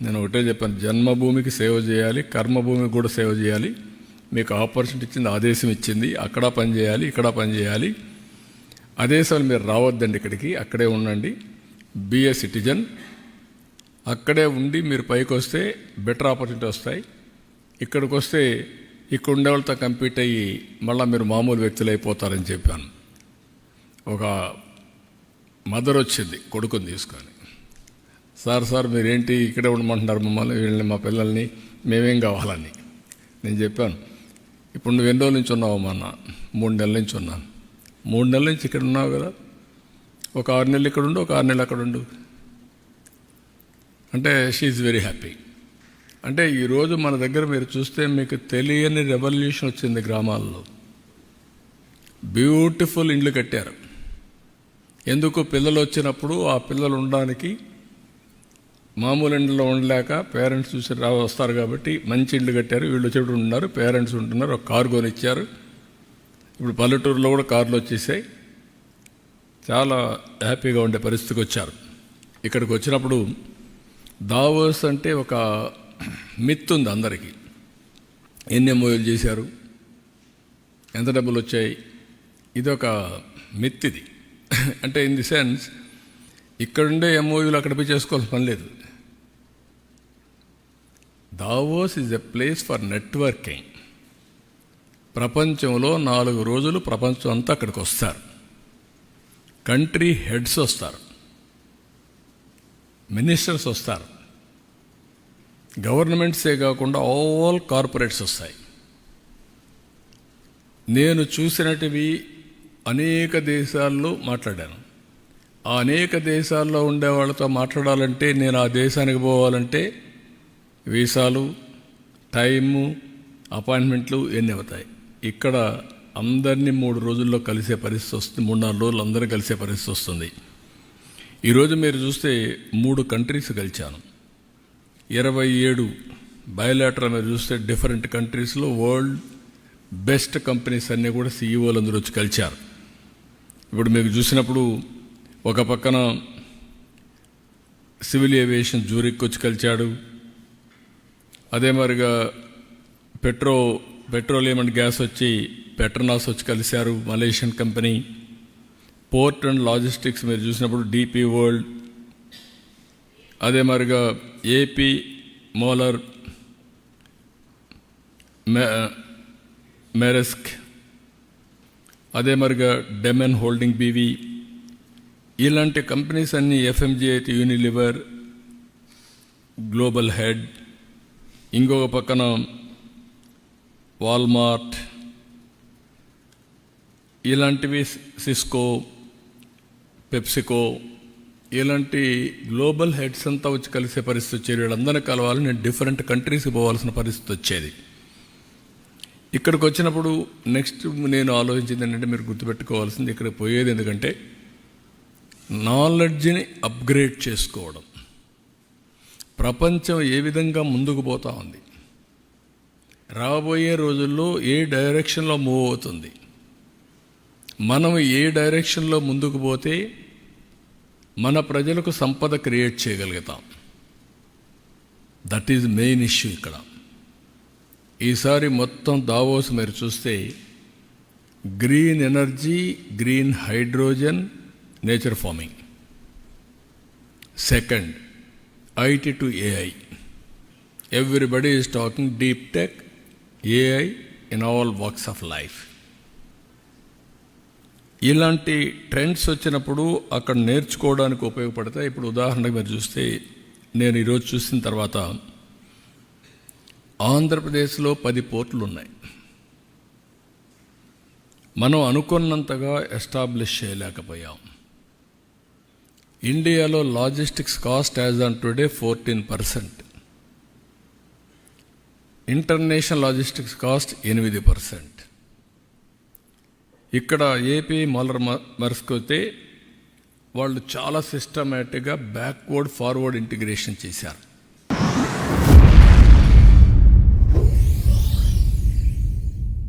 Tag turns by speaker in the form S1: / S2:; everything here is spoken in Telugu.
S1: నేను ఒకటే చెప్పాను, జన్మభూమికి సేవ చేయాలి, కర్మభూమికి కూడా సేవ చేయాలి. మీకు ఆపర్చునిటీ ఇచ్చింది, ఆదేశం ఇచ్చింది, అక్కడ పని చేయాలి, ఇక్కడ పని చేయాలి. ఆదేశాలు మీరు రావద్దండి ఇక్కడికి, అక్కడే ఉండండి. Be a citizen. అక్కడే ఉండి మీరు పైకి వస్తే బెటర్ ఆపర్చునిటీ వస్తాయి. ఇక్కడికి వస్తే ఇక్కడ ఉండే వాళ్ళతో కంపీట్ అయ్యి మళ్ళీ మీరు మామూలు వ్యక్తులు అయిపోతారని చెప్పాను. ఒక మదర్ వచ్చింది కొడుకుని తీసుకొని, సార్ మీరేంటి ఇక్కడే ఉండమంటున్నారు మమ్మల్ని, వీళ్ళని, మా పిల్లల్ని, మేమేం కావాలని. నేను చెప్పాను, ఇప్పుడు నువ్వు ఎన్ని రోజుల నుంచి ఉన్నావు అన్న? 3 నెలల నుంచి ఉన్నాను. 3 నెలల నుంచి ఇక్కడ ఉన్నావు కదా, ఒక 6 నెలలు ఇక్కడ ఉండు, ఒక 6 నెలలు అక్కడ ఉండు అంటే షీఈ్ వెరీ హ్యాపీ. అంటే ఈరోజు మన దగ్గర మీరు చూస్తే మీకు తెలియని రెవల్యూషన్ వచ్చింది. గ్రామాల్లో బ్యూటిఫుల్ ఇండ్లు కట్టారు. ఎందుకు? పిల్లలు వచ్చినప్పుడు ఆ పిల్లలు ఉండడానికి మామూలు ఇండ్లలో ఉండలేక పేరెంట్స్ చూసి వస్తారు కాబట్టి మంచి ఇండ్లు కట్టారు. వీళ్ళు వచ్చేప్పుడు ఉన్నారు, పేరెంట్స్ ఉంటున్నారు, ఒక కారు కొనిచ్చారు. ఇప్పుడు పల్లెటూరులో కూడా కార్లు వచ్చేసాయి. చాలా హ్యాపీగా ఉండే పరిస్థితికి వచ్చారు. ఇక్కడికి వచ్చినప్పుడు దావోస్ అంటే ఒక మిత్ ఉంది అందరికీ. ఎన్ని ఎంఓయూలు చేశారు, ఎంత డబ్బులు వచ్చాయి, ఇది ఒక మిత్. ఇది అంటే ఇన్ ది సెన్స్ ఇక్కడుండే ఎంఓయూలు అక్కడ పోయి చేసుకోవాల్సిన పని లేదు. Davos is a place for networking. ప్రపంచంలో 4 రోజులు ప్రపంచం అంతా అక్కడికి వస్తారు. కంట్రీ హెడ్స్ వస్తారు, మినిస్టర్స్ వస్తారు, గవర్నమెంట్సే కాకుండా ఆల్ కార్పొరేట్స్ వస్తాయి. నేను చూసినటివి అనేక దేశాల్లో మాట్లాడాను. ఆ అనేక దేశాల్లో ఉండే వాళ్ళతో మాట్లాడాలంటే, నేను ఆ దేశానికి పోవాలంటే వీసాలు, టైము, అపాయింట్మెంట్లు ఎన్ని అవుతాయి. ఇక్కడ అందరినీ 3 రోజుల్లో కలిసే పరిస్థితి వస్తుంది. 3-4 రోజులు అందరూ కలిసే పరిస్థితి వస్తుంది. ఈరోజు మీరు చూస్తే 3 కంట్రీస్ కలిశాను. 27 బయోలాటరల్ మీరు చూస్తే డిఫరెంట్ కంట్రీస్లో వరల్డ్ బెస్ట్ కంపెనీస్ అన్నీ కూడా సీఈఓలు అందరూ వచ్చి కలిశారు. ఇప్పుడు మీకు చూసినప్పుడు ఒక పక్కన సివిల్ ఏవియేషన్ జూరిక్ వచ్చి కలిశాడు. అదే మరిగా పెట్రోలియం అండ్ గ్యాస్ వచ్చి పెట్రోనాస్ వచ్చి కలిశారు, Malaysian company. Port and logistics మీరు చూసినప్పుడు డీపీ వరల్డ్. అదే మరిగా ఏపీ మోలర్, మెరెస్క్, అదే మరిగా డెమెన్ హోల్డింగ్ బీవీ, ఇలాంటి కంపెనీస్ అన్నీ, ఎఫ్ఎంజీ అయితే యూనిలివర్, గ్లోబల్ హెడ్, ఇంకొక పక్కన వాల్మార్ట్, ఇలాంటివి సిస్కో, పెప్సికో, ఇలాంటి గ్లోబల్ హెడ్స్ అంతా వచ్చి కలిసే పరిస్థితి వచ్చేది. వీళ్ళందరినీ కలవాలని నేను డిఫరెంట్ కంట్రీస్కి పోవాల్సిన పరిస్థితి వచ్చేది. ఇక్కడికి వచ్చినప్పుడు నెక్స్ట్ నేను ఆలోచించింది ఏంటంటే, మీరు గుర్తుపెట్టుకోవాల్సింది, ఇక్కడికి పోయేది ఎందుకంటే నాలెడ్జ్ని అప్గ్రేడ్ చేసుకోవడం. ప్రపంచం ఏ విధంగా ముందుకు పోతూ ఉంది, రాబోయే రోజుల్లో ఏ డైరెక్షన్లో మూవ్ అవుతుంది, మనం ఏ డైరెక్షన్లో ముందుకు పోతే మన ప్రజలకు సంపద క్రియేట్ చేయగలుగుతాం. దట్ ఈజ్ మెయిన్ ఇష్యూ ఇక్కడ. ఈసారి మొత్తం దావోస్ మీరు చూస్తే green energy, green hydrogen, nature farming. Second, IT to AI. Everybody is talking deep tech, AI in all walks of life. ఇలాంటి ట్రెండ్స్ వచ్చినప్పుడు అక్కడ నేర్చుకోవడానికి ఉపయోగపడతాయి. ఇప్పుడు ఉదాహరణకు మీరు చూస్తే, నేను ఈరోజు చూసిన తర్వాత ఆంధ్రప్రదేశ్లో 10 పోర్టులు ఉన్నాయి. మనం అనుకున్నంతగా ఎస్టాబ్లిష్ చేయలేకపోయాం. ఇండియాలో logistics cost as on today 14%, international logistics cost 8%. ఇక్కడ ఏపీ మోలర్ మెర్స్క్ వాళ్ళు చాలా సిస్టమేటిక్గా బ్యాక్వర్డ్ ఫార్వర్డ్ ఇంటిగ్రేషన్ చేశారు.